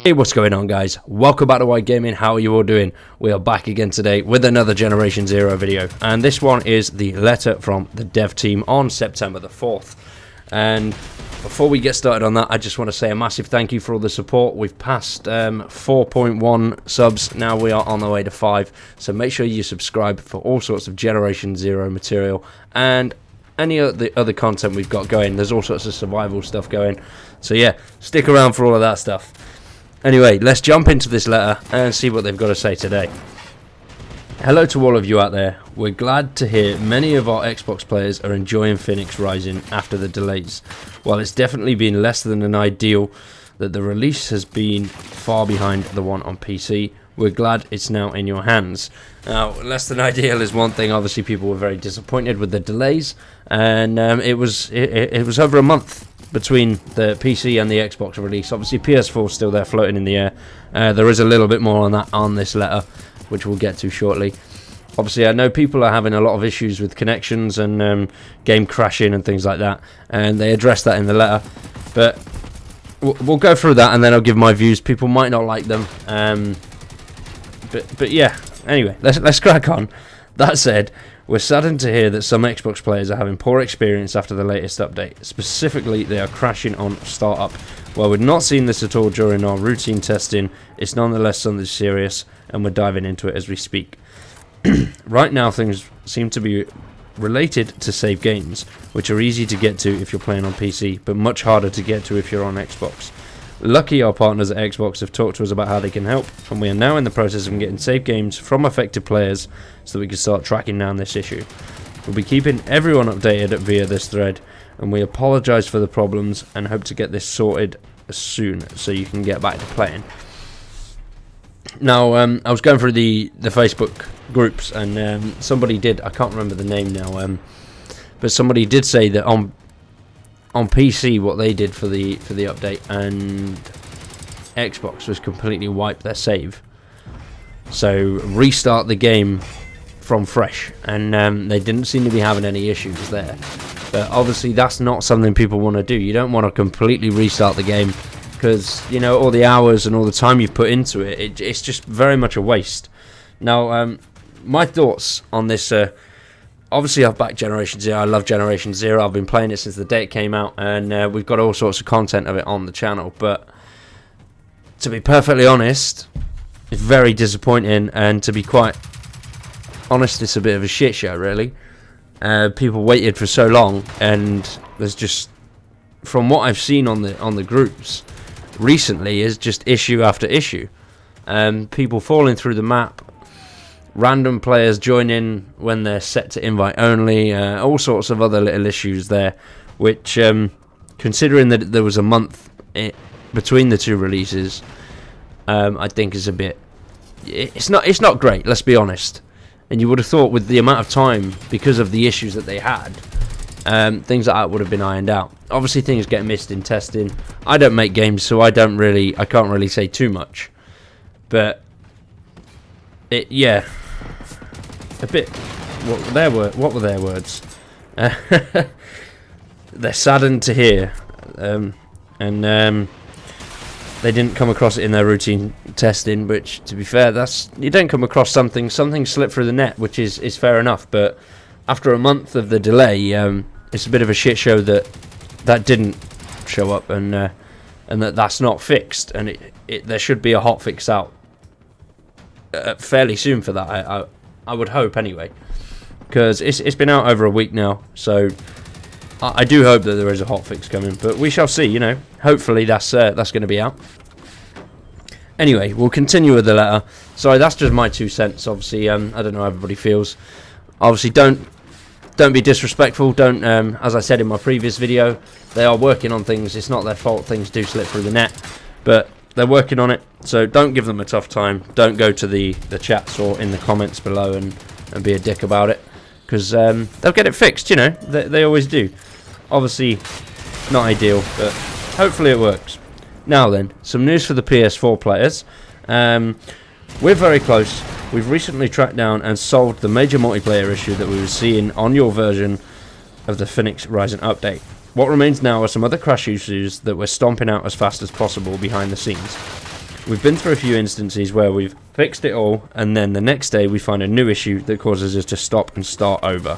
Hey, what's going on, guys? Welcome back to White Gaming. How are you all doing? We are back again today with another Generation Zero video, and this one is the letter from the dev team on September the 4th. And before we get started on that, I just want to say a massive thank you for all the support. We've passed 4.1 subs. Now we are on the way to 5, so make sure you subscribe for all sorts of Generation Zero material and any of the other content we've got going. There's all sorts of survival stuff going, so yeah, stick around for all of that stuff. Anyway, let's jump into this letter and see what they've got to say today. Hello to all of you out there. We're glad to hear many of our Xbox players are enjoying Phoenix Rising after the delays. While it's definitely been less than an ideal that the release has been far behind the one on PC, we're glad it's now in your hands. Now, less than ideal is one thing. Obviously, people were very disappointed with the delays, and it was over a month between the PC and the Xbox release. Obviously, PS4 is still there floating in the air. There is a little bit more on that on this letter, which we'll get to shortly. Obviously, I know people are having a lot of issues with connections and game crashing and things like that, and they address that in the letter. But we'll go through that, and then I'll give my views. People might not like them, but yeah. Anyway, let's crack on. That said, we're saddened to hear that some Xbox players are having poor experience after the latest update. Specifically, they are crashing on startup. While we've not seen this at all during our routine testing, it's nonetheless something serious, and we're diving into it as we speak. Right now, things seem to be related to save games, which are easy to get to if you're playing on PC, but much harder to get to if you're on Xbox. Lucky our partners at Xbox have talked to us about how they can help, and we are now in the process of getting save games from affected players so that we can start tracking down this issue. We'll be keeping everyone updated via this thread, and we apologise for the problems and hope to get this sorted soon so you can get back to playing. Now, I was going through the Facebook groups, and somebody did, I can't remember the name now, but somebody did say that on PC what they did for the update and Xbox was completely wipe their save, so restart the game from fresh, and they didn't seem to be having any issues there. But obviously that's not something people want to do. You don't want to completely restart the game, because you know all the hours and all the time you've put into it, it's just very much a waste. Now, my thoughts on this. Obviously, I've backed Generation Zero. I love Generation Zero. I've been playing it since the day it came out, and we've got all sorts of content of it on the channel. But to be perfectly honest, it's very disappointing, and to be quite honest, it's a bit of a shit show, really. People waited for so long, and there's just, from what I've seen on the groups recently, is just issue after issue. People falling through the map. Random players join in when they're set to invite only, all sorts of other little issues there, which, considering that there was a month between the two releases, I think is a bit. It's not great. Let's be honest. And you would have thought with the amount of time, because of the issues that they had, things like that would have been ironed out. Obviously, things get missed in testing. I don't make games, so I can't really say too much, but yeah. A bit. What were their words? They're saddened to hear, and they didn't come across it in their routine testing. Which, to be fair, you don't come across something slipped through the net, which is fair enough. But after a month of the delay, it's a bit of a shit show that didn't show up, and that's not fixed. And there should be a hot fix out fairly soon for that. I would hope anyway, because it's been out over a week now, so I do hope that there is a hotfix coming, but we shall see. You know, hopefully that's going to be out. Anyway, we'll continue with the letter. Sorry, that's just my 2 cents. Obviously, I don't know how everybody feels. Obviously, don't be disrespectful. Don't, as I said in my previous video, they are working on things. It's not their fault. Things do slip through the net, but they're working on it, so don't give them a tough time. Don't go to the chats or in the comments below and be a dick about it, because they'll get it fixed, you know. They always do. Obviously, not ideal, but hopefully it works. Now then, some news for the PS4 players. We're very close. We've recently tracked down and solved the major multiplayer issue that we were seeing on your version of the Phoenix Rising update. What remains now are some other crash issues that we're stomping out as fast as possible behind the scenes. we've been through a few instances where we've fixed it all, and then the next day we find a new issue that causes us to stop and start over.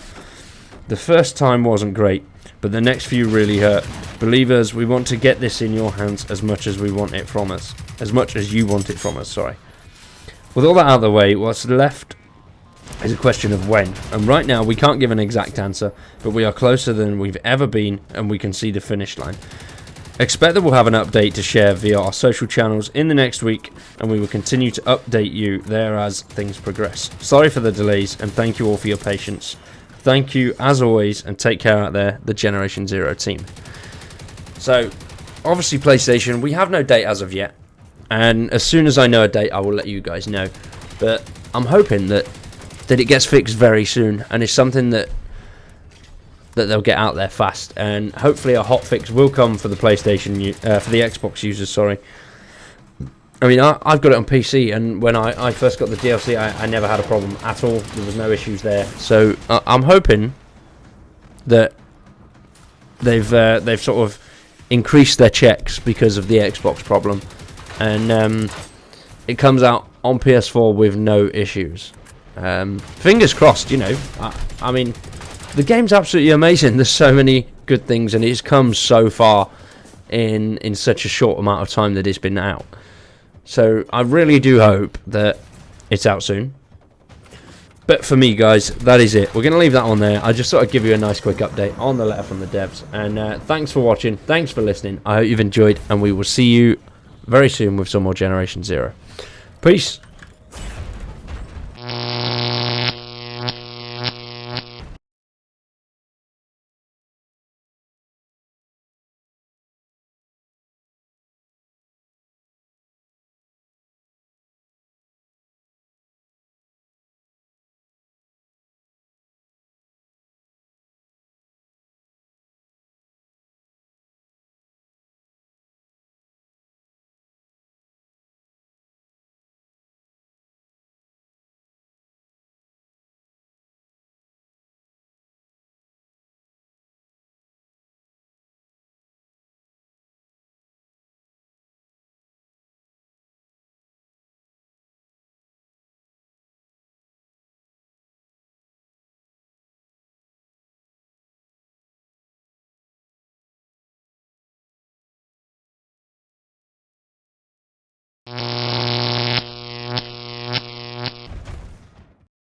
The first time wasn't great, but the next few really hurt. Believe us, we want to get this in your hands as much as we want it from us. As much as you want it from us, sorry. With all that out of the way, what's left is a question of when. And right now, we can't give an exact answer, but we are closer than we've ever been, and we can see the finish line. Expect that we'll have an update to share via our social channels in the next week, and we will continue to update you there as things progress. Sorry for the delays, and thank you all for your patience. Thank you, as always, and take care out there, the Generation Zero team. So, obviously PlayStation, we have no date as of yet, and as soon as I know a date, I will let you guys know. But I'm hoping that it gets fixed very soon, and it's something that they'll get out there fast, and hopefully a hot fix will come for the PlayStation, for the Xbox users, sorry. I mean, I've got it on PC, and when I first got the DLC, I never had a problem at all. There was no issues there. So I'm hoping that they've sort of increased their checks because of the Xbox problem, and it comes out on PS4 with no issues. Fingers crossed, you know. I mean, the game's absolutely amazing. There's so many good things, and it's come so far in such a short amount of time that it's been out. So I really do hope that it's out soon. But for me, guys, that is it. We're going to leave that on there. I just thought I'd give you a nice quick update on the letter from the devs. And thanks for watching. Thanks for listening. I hope you've enjoyed, and we will see you very soon with some more Generation Zero. Peace.